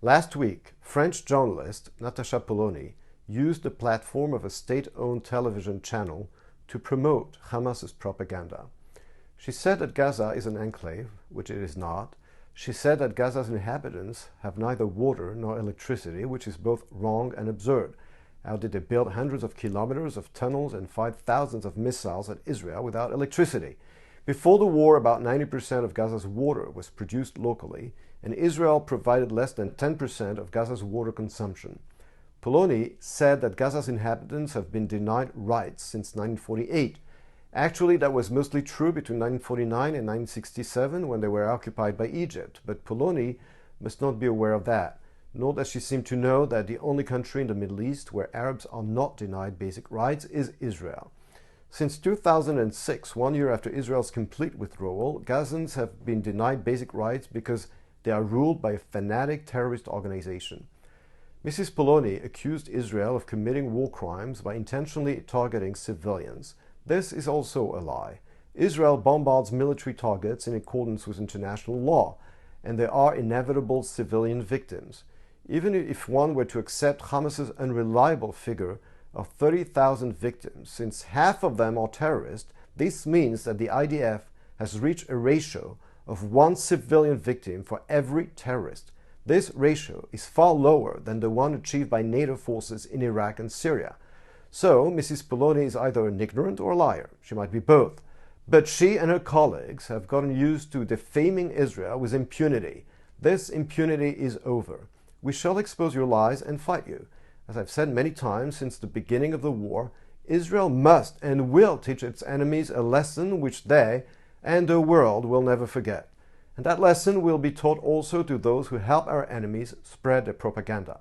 Last week, French journalist Natasha Polony used the platform of a state-owned television channel to promote Hamas's propaganda. She said that Gaza is an enclave, which it is not. She said that Gaza's inhabitants have neither water nor electricity, which is both wrong and absurd. How did they build hundreds of kilometers of tunnels and fire thousands of missiles at Israel without electricity? Before the war, about 90% of Gaza's water was produced locally, and Israel provided less than 10% of Gaza's water consumption. Polony said that Gaza's inhabitants have been denied rights since 1948. Actually, that was mostly true between 1949 and 1967 when they were occupied by Egypt, but Polony must not be aware of that, nor does she seem to know that the only country in the Middle East where Arabs are not denied basic rights is Israel. Since 2006, 1 year after Israel's complete withdrawal, Gazans have been denied basic rights because they are ruled by a fanatic terrorist organization. Mrs. Polony accused Israel of committing war crimes by intentionally targeting civilians. This is also a lie. Israel bombards military targets in accordance with international law, and there are inevitable civilian victims. Even if one were to accept Hamas's unreliable figure of 30,000 victims, since half of them are terrorists, this means that the IDF has reached a ratio of 1 civilian victim for every terrorist. This ratio is far lower than the one achieved by NATO forces in Iraq and Syria. So, Mrs. Polony is either an ignorant or a liar. She might be both. But she and her colleagues have gotten used to defaming Israel with impunity. This impunity is over. We shall expose your lies and fight you. As I've said many times since the beginning of the war, Israel must and will teach its enemies a lesson which they and the world will never forget. And that lesson will be taught also to those who help our enemies spread their propaganda.